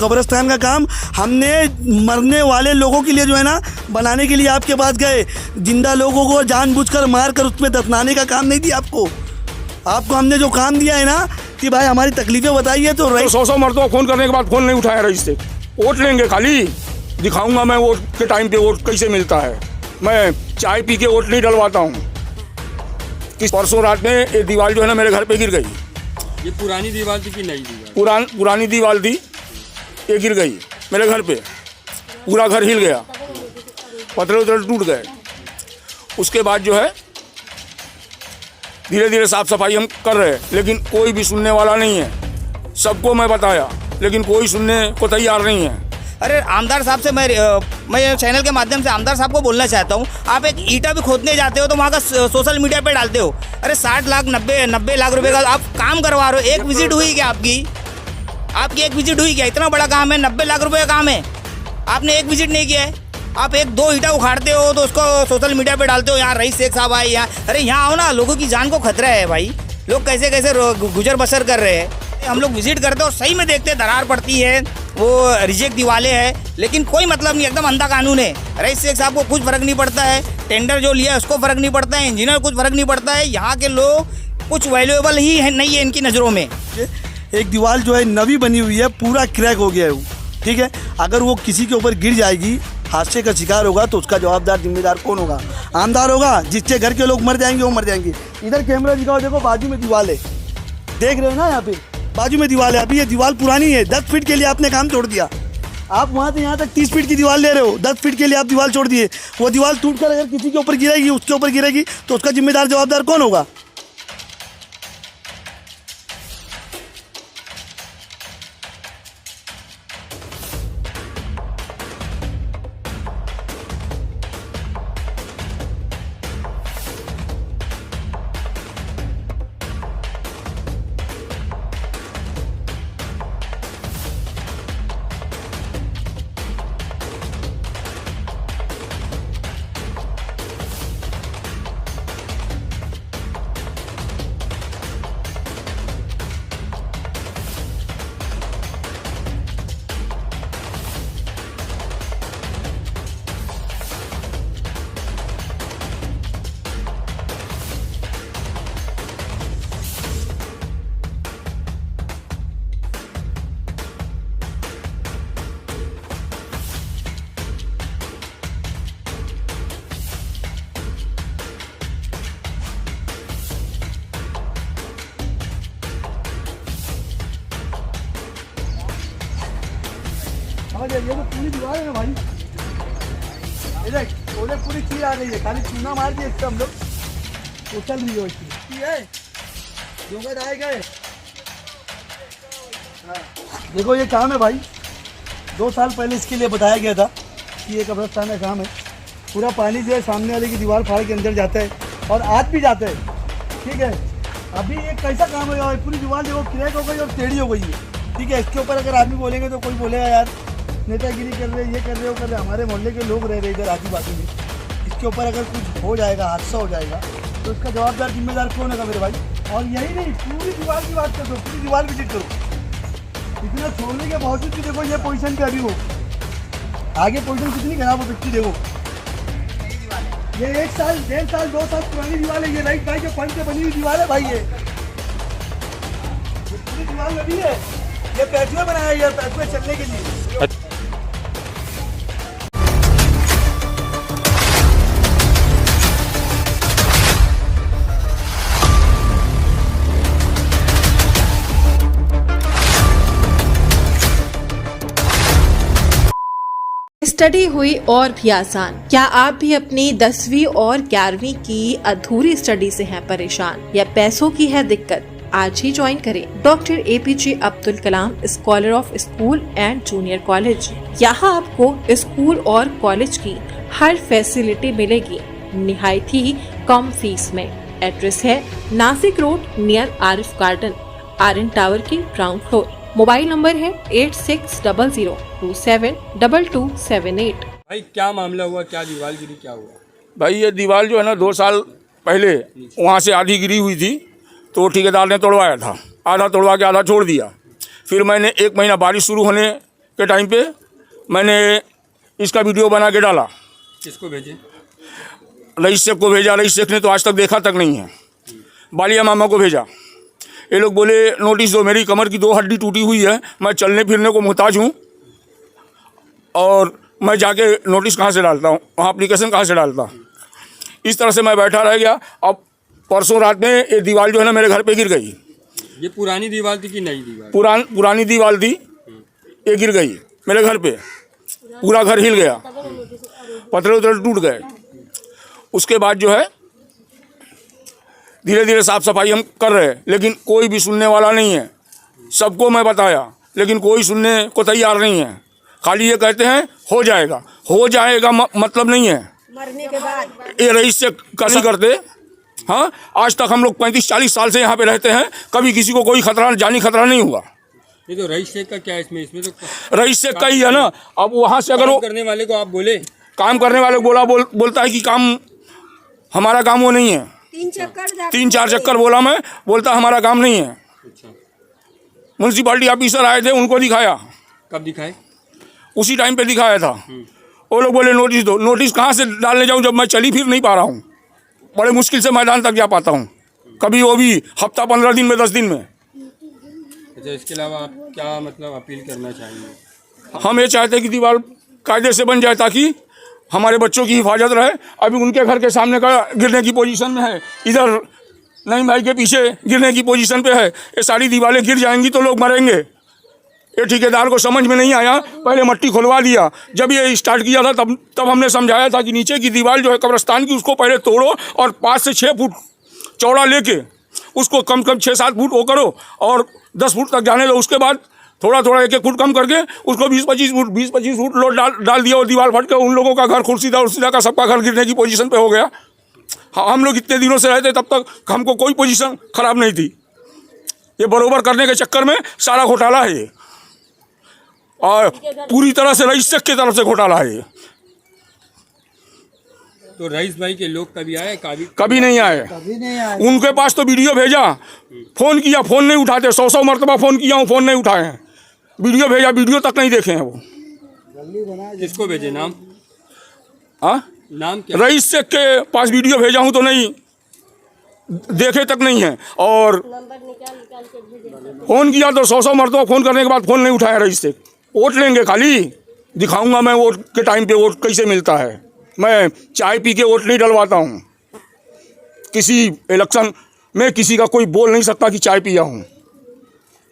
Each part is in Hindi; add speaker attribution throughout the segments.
Speaker 1: कब्रिस्तान का काम हमने मरने वाले लोगों के लिए जो है ना बनाने के लिए आपके पास गए। जिंदा लोगों को जानबूझकर मार कर उसमें दफनाने का काम नहीं दिया आपको हमने जो काम दिया है ना कि भाई हमारी तकलीफें बताइए। तो रईस
Speaker 2: 100 मरतबा फ़ोन करने के बाद फ़ोन नहीं उठाया रईस से। वोट लेंगे खाली दिखाऊंगा मैं वोट के टाइम पे वोट कैसे मिलता है। मैं चाय पी के वोट नहीं डलवाता हूँ। परसों रात में एक दीवार जो है ना मेरे घर पे गिर गई।
Speaker 3: ये पुरानी दीवार थी कि नई दीवार?
Speaker 2: पुरानी दीवार थी, ये गिर गई मेरे घर पे। पूरा घर हिल गया, पत्थर उतर टूट गए। उसके बाद जो है धीरे धीरे साफ सफाई हम कर रहे हैं, लेकिन कोई भी सुनने वाला नहीं है। सबको मैं बताया लेकिन कोई सुनने को तैयार नहीं है।
Speaker 4: अरे आमदार साहब से मैं चैनल के माध्यम से आमदार साहब को बोलना चाहता हूँ, आप एक ईंटा भी खोदने जाते हो तो वहाँ का सोशल मीडिया पे डालते हो। अरे 60 लाख 90 लाख रुपए का आप काम करवा रहे हो। एक विजिट हुई क्या आपकी एक विजिट हुई क्या? इतना बड़ा काम है, 90 लाख रुपए का काम है, आपने एक विजिट नहीं किया है। आप एक दो ईंटा उखाड़ते हो तो उसको सोशल मीडिया पे डालते हो, यहाँ रईस शेख साहब आए यहाँ। अरे यहाँ आओ ना, लोगों की जान को खतरा है भाई, लोग कैसे कैसे गुजर बसर कर रहे हैं। हम लोग विजिट करते हैं और सही में देखते हैं दरार पड़ती है, वो रिजेक्ट दीवारें हैं, लेकिन कोई मतलब नहीं, एकदम अंधा कानून है। रईस शेख साहब को कुछ फर्क नहीं पड़ता है, टेंडर जो लिया है उसको फर्क नहीं पड़ता है, इंजीनियर को कुछ फर्क नहीं पड़ता है। यहाँ के लोग कुछ वैल्यूएबल ही है नहीं है इनकी नज़रों में।
Speaker 1: एक दीवार जो है नवी बनी हुई है, पूरा क्रैक हो गया है वो, ठीक है। अगर वो किसी के ऊपर गिर जाएगी, हादसे का शिकार होगा तो उसका जवाबदार जिम्मेदार कौन होगा? आमदार होगा। जिससे घर के लोग मर जाएंगे वो मर जाएंगे। इधर कैमरा दिखाओ, देखो बाजू में दीवार है, देख रहे हो ना, यहाँ पे बाजू में दीवार है। अभी ये दीवार पुरानी है, 10 फीट के लिए आपने काम छोड़ दिया। आप वहाँ से यहाँ तक 30 फीट की दीवार ले रहे हो, 10 फीट के लिए आप दीवार छोड़ दिए। वो दीवार टूट कर अगर किसी के ऊपर गिरेगी, उसके ऊपर गिरेगी तो उसका जिम्मेदार जवाबदार कौन होगा? ये तो पूरी दीवार है ना भाई, ये देख ओले पूरी चीज आ गई है, खाली चूना मार दिया इससे हम लोग तो चल रही है इसकी है जो आए गए। देखो ये काम है भाई, 2 साल पहले इसके लिए बताया गया था कि ये कब्रिस्तान का काम है। पूरा पानी जो है सामने वाले की दीवार फाड़ के अंदर जाता है और आज भी जाता है, ठीक है। अभी ये कैसा काम है, पूरी दीवार देखो क्रैक हो गई और टेढ़ी हो गई है, ठीक है। इसके ऊपर अगर आदमी बोलेंगे तो कोई बोलेगा यार नेतागिरी कर रहे, ये कर रहे, वो कर रहे। हमारे मोहल्ले के लोग रह रहे इधर आजू बाजू में, इसके ऊपर अगर कुछ हो जाएगा, हादसा हो जाएगा तो उसका जवाबदार जिम्मेदार कौन होगा मेरे भाई? और यही नहीं, पूरी दीवार की बात कर दो, पूरी दीवार विजिट करो। इतना छोड़ने के बावजूद भी देखो ये पोजीशन पे अभी हो, आगे पोजीशन कितनी खराब हो सकती देखो। ये 1 साल 1.5 साल 2 साल पुरानी दीवार है, ये राइट भाई के फंड से बनी हुई दीवार है भाई। ये पूरी दीवार लगी है, ये पैथवे बनाया है, ये पैथवे चलने के लिए।
Speaker 5: स्टडी हुई और भी आसान। क्या आप भी अपनी 10वीं और 11वीं की अधूरी स्टडी से हैं परेशान या पैसों की है दिक्कत? आज ही ज्वाइन करें doctor APJ Abdul Kalam scholar of school and junior college. यहाँ आपको स्कूल और कॉलेज की हर फैसिलिटी मिलेगी निहायत ही कम फीस में। एड्रेस है Nashik road near Arif garden, RN tower के ग्राउंड फ्लोर। मोबाइल नंबर है 8600272278।
Speaker 3: भाई क्या मामला हुआ, क्या दीवार गिरी, क्या हुआ?
Speaker 2: भाई ये दीवार जो है ना 2 साल पहले वहाँ से आधी गिरी हुई थी, तो ठेकेदार ने तोड़वाया था। आधा तोड़वा के आधा छोड़ दिया। फिर मैंने 1 महीना बारिश शुरू होने के टाइम पे मैंने इसका वीडियो बना के डाला,
Speaker 3: किसको भेजे?
Speaker 2: रईस शेख को भेजा। रईस शेख ने तो आज तक देखा तक नहीं है। बालिया मामा को भेजा। ये लोग बोले नोटिस दो, मेरी कमर की 2 हड्डी टूटी हुई है, मैं चलने फिरने को मुहताज हूँ और मैं जाके नोटिस कहाँ से डालता हूँ, वहाँ एप्लीकेशन कहाँ से डालता। इस तरह से मैं बैठा रह गया। अब परसों रात में ये दीवार जो है ना मेरे घर पे गिर गई।
Speaker 3: ये पुरानी दीवार थी कि नई दीवार?
Speaker 2: पुरानी दीवार थी, ये गिर गई मेरे घर पे। पूरा घर हिल गया, पत्थर उतर टूट गए। उसके बाद जो है धीरे धीरे साफ सफाई हम कर रहे हैं, लेकिन कोई भी सुनने वाला नहीं है। सबको मैं बताया, लेकिन कोई सुनने को तैयार नहीं है। खाली ये कहते हैं हो जाएगा, हो जाएगा मतलब नहीं है।
Speaker 6: मरने के बाद
Speaker 2: ये रईस से कैसे करते। हाँ, आज तक हम लोग 35-40 साल से यहाँ पे रहते हैं, कभी किसी को कोई खतरा, जानी खतरा नहीं हुआ।
Speaker 3: ये तो रईस शेख का क्या है इसमें तो
Speaker 2: रईस शेख का ही है ना। अब वहाँ से अगर वो
Speaker 3: करने वाले को आप बोले,
Speaker 2: काम करने वाले को बोलता है कि काम हमारा काम वो नहीं है। 3-4 चक्कर बोला मैं, बोलता हमारा काम नहीं है।
Speaker 3: अच्छा,
Speaker 2: म्यूनसिपालिटी ऑफिसर आए थे, उनको दिखाया।
Speaker 3: कब दिखाए?
Speaker 2: उसी टाइम पे दिखाया था। वो लोग बोले नोटिस दो। नोटिस कहाँ से डालने जाऊँ जब मैं चली फिर नहीं पा रहा हूँ। बड़े मुश्किल से मैदान तक जा पाता हूँ, कभी वो भी हफ्ता 15 दिन में 10 दिन में।
Speaker 3: अच्छा, इसके अलावा आप क्या मतलब अपील करना चाहेंगे?
Speaker 2: हम ये चाहते हैं कि दीवार कायदे से बन जाए ताकि हमारे बच्चों की हिफाजत रहे। अभी उनके घर के सामने का गिरने की पोजीशन में है, इधर नईम भाई के पीछे गिरने की पोजीशन पे है। ये सारी दीवारें गिर जाएंगी तो लोग मरेंगे। ये ठेकेदार को समझ में नहीं आया, पहले मट्टी खुलवा दिया। जब ये स्टार्ट किया था तब हमने समझाया था कि नीचे की दीवार जो है कब्रिस्तान की, उसको पहले तोड़ो और 5 से 6 फुट चौड़ा लेके उसको कम 6-7 फुट वो करो और 10 फुट तक जाने दो। उसके बाद थोड़ा 1-1 फुट कम करके उसको 20-25 फुट लोड डाल दिया और दीवार फट के उन लोगों का घर खुर्सीदा का सबका घर गिरने की पोजीशन पे हो गया। हाँ, हम लोग इतने दिनों से रहते तब तक हमको कोई पोजीशन खराब नहीं थी। ये बरोबर करने के चक्कर में सारा घोटाला है ये, और पूरी तरह से रईस शेख की तरफ से घोटाला है ये।
Speaker 3: तो रईस भाई के लोग कभी आए?
Speaker 2: कभी नहीं आए। उनके पास तो वीडियो भेजा, फ़ोन किया, फ़ोन नहीं उठाते। 100 मरतबा फ़ोन किया हूँ, फ़ोन नहीं उठाए हैं। वीडियो भेजा, वीडियो तक नहीं देखे हैं वो।
Speaker 3: किसको भेजे? नाम?
Speaker 2: हाँ,
Speaker 3: नाम क्या?
Speaker 2: रईस शेख के पास वीडियो भेजा हूँ तो नहीं देखे तक नहीं है। और फ़ोन किया तो 100 मरतबा फ़ोन करने के बाद फ़ोन नहीं उठाया रईस शेख। वोट लेंगे खाली, दिखाऊंगा मैं वोट के टाइम पे वोट कैसे मिलता है। मैं चाय पी के वोट नहीं डलवाता हूँ। किसी इलेक्शन में किसी का कोई बोल नहीं सकता कि चाय पिया हूँ,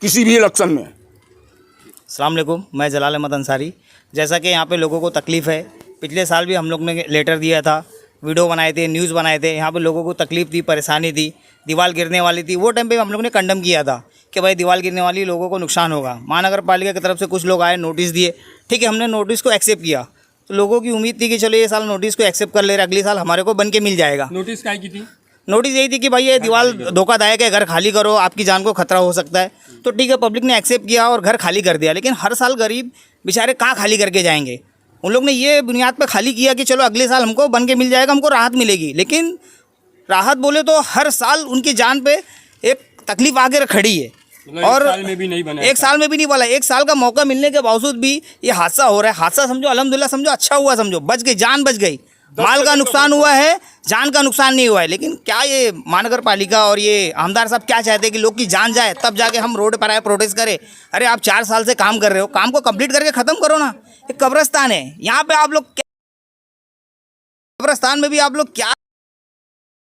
Speaker 2: किसी भी इलेक्शन में।
Speaker 4: अस्सलाम वालेकुम, मैं जलाल अहमद अंसारी। जैसा कि यहाँ पे लोगों को तकलीफ़ है, पिछले साल भी हम लोग ने लेटर दिया था, वीडियो बनाए थे, न्यूज़ बनाए थे। यहाँ पे लोगों को तकलीफ़ थी, परेशानी थी, दीवार गिरने वाली थी। वो टाइम पे हम लोग ने कंडम किया था कि भाई दीवार गिरने वाली, लोगों को नुकसान होगा। महानगर पालिका की तरफ से कुछ लोग आए, नोटिस दिए, ठीक है, हमने नोटिस को एक्सेप्ट किया। तो लोगों की उम्मीद थी कि चलो ये साल नोटिस को एक्सेप्ट कर ले रहे, अगले साल हमारे को बन के मिल जाएगा।
Speaker 3: नोटिस क्या की थी?
Speaker 4: नोटिस यही थी कि भाई ये दीवार धोखादायक है, घर खाली करो, आपकी जान को खतरा हो सकता है। तो ठीक है, पब्लिक ने एक्सेप्ट किया और घर खाली कर दिया। लेकिन हर साल गरीब बेचारे कहाँ खाली करके जाएंगे? उन लोग ने ये बुनियाद पर खाली किया कि चलो अगले साल हमको बन के मिल जाएगा, हमको राहत मिलेगी। लेकिन राहत बोले तो हर साल उनकी जान पे एक तकलीफ आगे खड़ी है। और
Speaker 3: 1 साल में भी नहीं बना।
Speaker 4: 1 साल में भी नहीं बोला। 1 साल का मौका मिलने के बावजूद भी ये हादसा हो रहा है। हादसा समझो अल्हम्दुलिल्लाह, समझो अच्छा हुआ, समझो बच गई, जान बच गई। माल का नुकसान हुआ है, जान का नुकसान नहीं हुआ है। लेकिन क्या ये महानगर पालिका और ये आमदार साहब क्या चाहते हैं कि लोग की जान जाए, तब जाके हम रोड पर आए, प्रोटेस्ट करें? अरे आप 4 साल से काम कर रहे हो, काम को कंप्लीट करके ख़त्म करो ना। एक कब्रिस्तान है यहाँ पे, आप लोग कब्रिस्तान में भी आप लोग क्या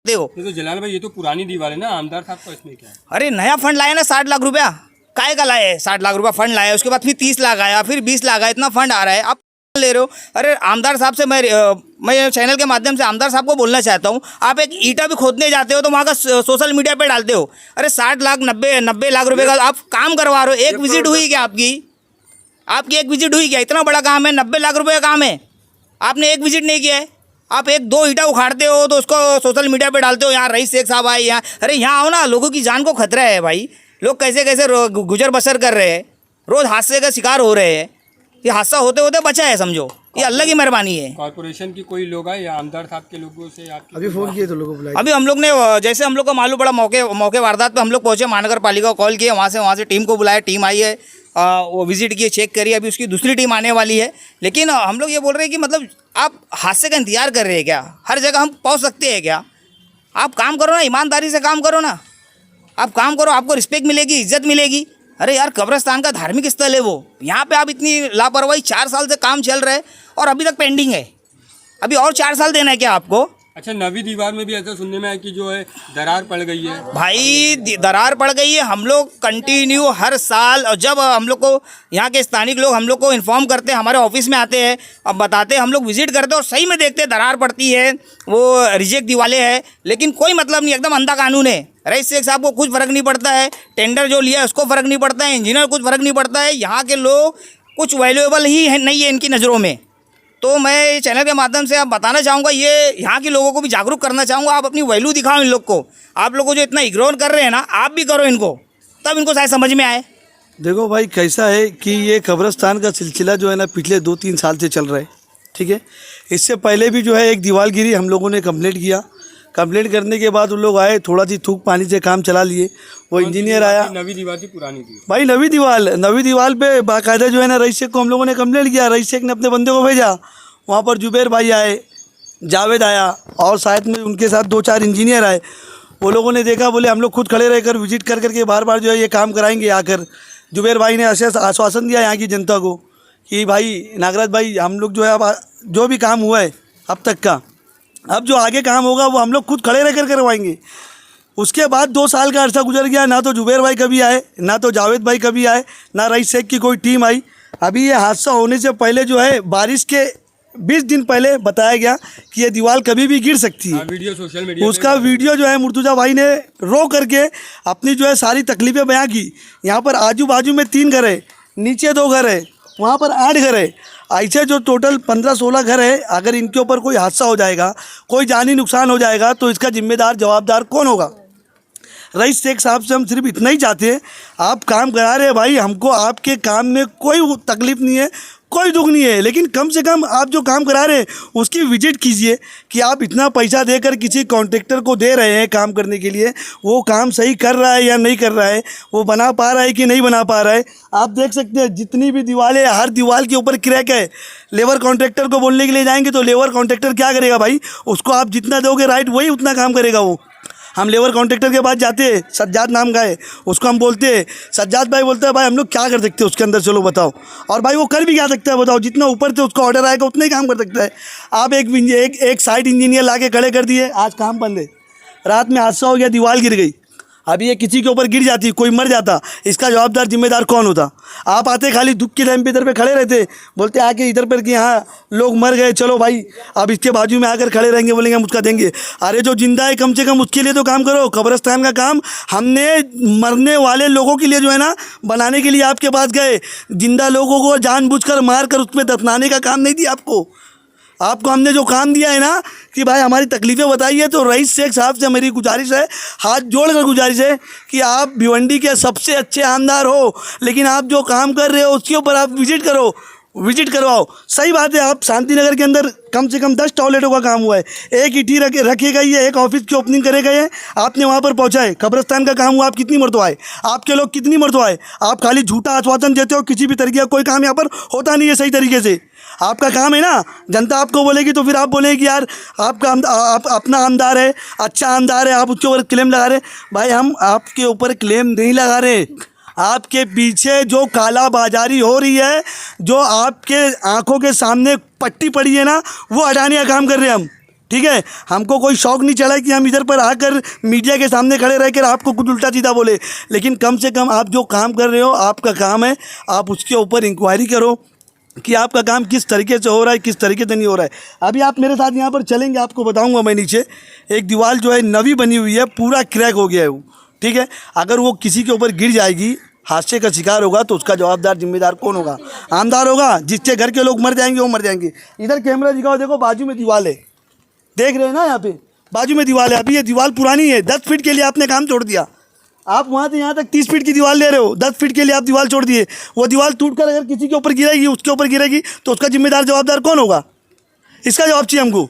Speaker 4: देखो।
Speaker 3: ये तो जलाल भाई, ये तो पुरानी दीवार है ना, आमदार साहब का इसमें क्या है?
Speaker 4: अरे नया फंड लाया ना 60 लाख रुपया, काय का लाया है? 60 लाख रुपया फंड लाया, उसके बाद फिर 30 लाख आया, फिर 20 लाख आया, इतना फंड आ रहा है, आप ले रहे हो। अरे आमदार साहब से मैं चैनल के माध्यम से आमदार साहब को बोलना चाहता हूँ, आप एक ईटा भी खोदने जाते हो तो वहाँ का सोशल मीडिया पे डालते हो। अरे 60 लाख 90 लाख रुपए का आप काम करवा रहे हो। एक विजिट हुई क्या आपकी एक विजिट हुई क्या? इतना बड़ा काम है, 90 लाख रुपये का काम है, आपने एक विजिट नहीं किया है। आप 1-2 ईटा उखाड़ते हो तो उसको सोशल मीडिया पे डालते हो, यहाँ रईस शेख साहब आए यहाँ। अरे यहाँ आओ ना, लोगों की जान को खतरा है भाई। लोग कैसे कैसे गुजर बसर कर रहे हैं, रोज़ हादसे का शिकार हो रहे हैं। ये हादसा होते होते बचा है, समझो ये अल्लाह की मेहरबानी है।
Speaker 3: कॉर्पोरेशन की कोई लोग आए या आमदार साहब के लोगों से आपकी?
Speaker 1: अभी फ़ोन किए तो लोगों को बुलाया।
Speaker 4: अभी हम लोग ने, जैसे हम लोग को मालूम पड़ा, मौके वारदात पे हम लोग पहुँचे, महानगर पालिका को कॉल किया, वहाँ से टीम को बुलाया, टीम आई है, वो विजिट किए, चेक करिए, अभी उसकी दूसरी टीम आने वाली है। लेकिन हम लोग ये बोल रहे हैं कि मतलब आप हादसे का इंतजार कर रहे हैं क्या? हर जगह हम पहुंच सकते हैं क्या? आप काम करो ना, ईमानदारी से काम करो ना, आप काम करो, आपको रिस्पेक्ट मिलेगी, इज्जत मिलेगी। अरे यार, कब्रिस्तान का धार्मिक स्थल है वो, यहाँ पे आप इतनी लापरवाही, 4 साल से काम चल रहा है और अभी तक पेंडिंग है, अभी और 4 साल देना है क्या आपको?
Speaker 3: अच्छा, नवी दीवार में भी ऐसा सुनने में आया कि जो है दरार पड़ गई है।
Speaker 4: भाई दरार पड़ गई है, हम लोग कंटिन्यू हर साल, और जब हम लोग को यहाँ के स्थानिक लोग हम लोग को इन्फॉर्म करते हैं, हमारे ऑफिस में आते हैं, अब बताते हैं, हम लोग विजिट करते हैं और सही में देखते हैं दरार पड़ती है, वो रिजेक्ट दीवारें हैं, लेकिन कोई मतलब नहीं, एकदम अंधा कानून है। रईस शेख साहब को कुछ फ़र्क नहीं पड़ता है, टेंडर जो लिया है उसको फ़र्क नहीं पड़ता है, इंजीनियर को कुछ फ़र्क नहीं पड़ता है, यहाँ के लोग कुछ वैल्यूएबल ही है नहीं है इनकी नज़रों में। तो मैं चैनल के माध्यम से आप बताना चाहूँगा, ये यहाँ के लोगों को भी जागरूक करना चाहूँगा, आप अपनी वैल्यू दिखाओ इन लोग को। आप लोगों को जो इतना इग्नोर कर रहे हैं ना, आप भी करो इनको, तब इनको शायद समझ में आए।
Speaker 1: देखो भाई, कैसा है कि ये कब्रिस्तान का सिलसिला जो है ना पिछले 2-3 साल से चल रहा है, ठीक है। इससे पहले भी जो है एक दीवार गिरी, हम लोगों ने कंप्लेंट किया, कंप्लेंट करने के बाद उन लोग आए, थोड़ा सी थूक पानी से काम चला लिए, वो इंजीनियर आया।
Speaker 3: नवी दीवार थी, पुरानी थी
Speaker 1: भाई नवी दीवार पे बाकायदा जो है ना रईस शेख को हम लोगों ने कंप्लेंट किया, रईस शेख ने अपने बंदे को भेजा, वहाँ पर जुबैर भाई आए, जावेद आया और शायद में उनके साथ 2-4 इंजीनियर आए। वो लोगों ने देखा, बोले हम लोग खुद खड़े रहकर विजिट कर करके बार बार जो है ये काम कराएंगे आकर। जुबैर भाई ने आश्वासन दिया यहाँ की जनता को कि भाई नागराज भाई, हम लोग जो है अब जो भी काम हुआ है अब तक का, अब जो आगे काम होगा वो हम लोग खुद खड़े रहकर करवाएंगे। उसके बाद 2 साल का अर्सा गुजर गया, ना तो जुबैर भाई कभी आए, ना तो जावेद भाई कभी आए, ना रईस शेख की कोई टीम आई। अभी ये हादसा होने से पहले जो है बारिश के 20 दिन पहले बताया गया कि ये दीवार कभी भी गिर सकती है।
Speaker 3: वीडियो सोशल मीडिया
Speaker 1: उसका वीडियो जो है मुर्तुजा भाई ने रो करके अपनी जो है सारी तकलीफ़ें बयां की। यहाँ पर आजू बाजू में 3 घर है, नीचे 2 घर है, वहाँ पर 8 घर है, ऐसे जो टोटल 15-16 घर है। अगर इनके ऊपर कोई हादसा हो जाएगा, कोई जानी नुकसान हो जाएगा, तो इसका जिम्मेदार जवाबदार कौन होगा? रईस शेख साहब से हम सिर्फ इतना ही चाहते हैं, आप काम करा रहे हैं भाई, हमको आपके काम में कोई तकलीफ़ नहीं है, कोई दुख नहीं है, लेकिन कम से कम आप जो काम करा रहे हैं उसकी विजिट कीजिए कि आप इतना पैसा देकर किसी कॉन्ट्रैक्टर को दे रहे हैं काम करने के लिए, वो काम सही कर रहा है या नहीं कर रहा है, वो बना पा रहा है कि नहीं बना पा रहा है। आप देख सकते हैं जितनी भी दीवारें, हर दीवार के ऊपर क्रैक है। लेबर कॉन्ट्रैक्टर को बोलने के लिए जाएंगे तो लेबर कॉन्ट्रैक्टर क्या करेगा भाई? उसको आप जितना दोगे राइट, वही उतना काम करेगा वो। हम लेबर कॉन्ट्रैक्टर के पास जाते हैं, सज्जाद नाम का है, उसको हम बोलते हैं, सज्जाद भाई बोलता है भाई हम लोग क्या कर सकते हैं उसके अंदर, चलो बताओ। और भाई वो कर भी क्या सकता है बताओ? जितना ऊपर से उसका ऑर्डर आएगा उतना ही काम कर सकता है। आप एक साइट इंजीनियर ला के खड़े कर दिए, आज काम बंद है। रात में हादसा हो गया, दीवार गिर गई, अभी ये किसी के ऊपर गिर जाती, कोई मर जाता, इसका जवाबदार जिम्मेदार कौन होता? आप आते खाली दुख के टाइम पे इधर पे खड़े रहते, बोलते आके इधर पर कि हाँ लोग मर गए, चलो भाई अब इसके बाजू में आकर खड़े रहेंगे, बोलेंगे हम उसका देंगे। अरे जो जिंदा है कम से कम उसके लिए तो काम करो। कब्रिस्तान का काम हमने मरने वाले लोगों के लिए जो है ना बनाने के लिए आपके पास गए, जिंदा लोगों को जानबूझकर मार कर उसमें दफनाने का काम नहीं दिया आपको। आपको हमने जो काम दिया है ना कि भाई हमारी तकलीफ़ें बताइए, तो रईस शेख साहब से मेरी गुजारिश है, हाथ जोड़कर गुजारिश है कि आप भिवंडी के सबसे अच्छे आमदार हो, लेकिन आप जो काम कर रहे हो उसके ऊपर आप विजिट करवाओ। सही बात है, आप शांति नगर के अंदर कम से कम 10 टॉयलेटों का काम हुआ है, एक ईटी रखे गई है, एक ऑफिस की ओपनिंग करे गए हैं, आपने वहाँ पर पहुँचाए। कब्रिस्तान का काम हुआ, आप कितनी मरतबा आए, आपके लोग कितनी मरतबा आए? आप खाली झूठा आश्वासन देते हो, किसी भी तरीके का कोई काम यहाँ पर होता नहीं है सही तरीके से। आपका काम है ना, जनता आपको बोलेगी तो फिर आप बोलेंगे कि यार आपका आप अपना आमदार है, अच्छा आमदार है, आप उसके ऊपर क्लेम लगा रहे। भाई हम आपके ऊपर क्लेम नहीं लगा रहे, आपके पीछे जो काला बाजारी हो रही है, जो आपके आंखों के सामने पट्टी पड़ी है ना, वो हटाने का काम कर रहे हैं हम। ठीक है, हमको कोई शौक़ नहीं चला कि हम इधर पर आकर मीडिया के सामने खड़े रहकर आपको कुछ उल्टा सीधा बोले, लेकिन कम से कम आप जो काम कर रहे हो, आपका काम है, आप उसके ऊपर इंक्वायरी करो कि आपका काम किस तरीके से हो रहा है, किस तरीके से नहीं हो रहा है। अभी आप मेरे साथ यहाँ पर चलेंगे, आपको बताऊँगा मैं। नीचे एक दीवार जो है नवी बनी हुई है, पूरा क्रैक हो गया है वो, ठीक है। अगर वो किसी के ऊपर गिर जाएगी, हादसे का शिकार होगा, तो उसका जवाबदार जिम्मेदार कौन होगा? आमदार होगा, जिसके घर के लोग मर जाएंगे वो मर जाएंगे। इधर कैमरा दिखाओ, देखो बाजू में दीवार है, देख रहे हैं ना, यहाँ पे बाजू में दीवार है। अभी ये दीवार पुरानी है, 10 फीट के लिए आपने काम छोड़ दिया। आप वहाँ से यहाँ तक 30 फीट की दीवार ले रहे हो, 10 फीट के लिए आप दीवार छोड़ दिए। वो दीवार टूटकर अगर किसी के ऊपर गिरेगी, उसके ऊपर गिरेगी, तो उसका जिम्मेदार जवाबदार कौन होगा? इसका जवाब चाहिए हमको।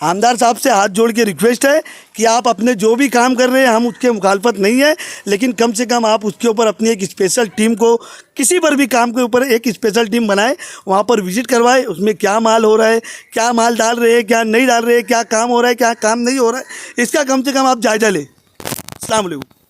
Speaker 1: आमदार साहब से हाथ जोड़ के रिक्वेस्ट है कि आप अपने जो भी काम कर रहे हैं हम उसके मुखालफत नहीं है, लेकिन कम से कम आप उसके ऊपर अपनी एक स्पेशल टीम को, किसी पर भी काम के ऊपर एक स्पेशल टीम बनाएं, वहाँ पर विजिट करवाएं, उसमें क्या माल हो रहा है, क्या माल डाल रहे हैं, क्या नहीं डाल रहे हैं, क्या काम हो रहा है, क्या काम नहीं हो रहा है, इसका कम से कम आप जायज़ा लें। अस्सलाम वालेकुम।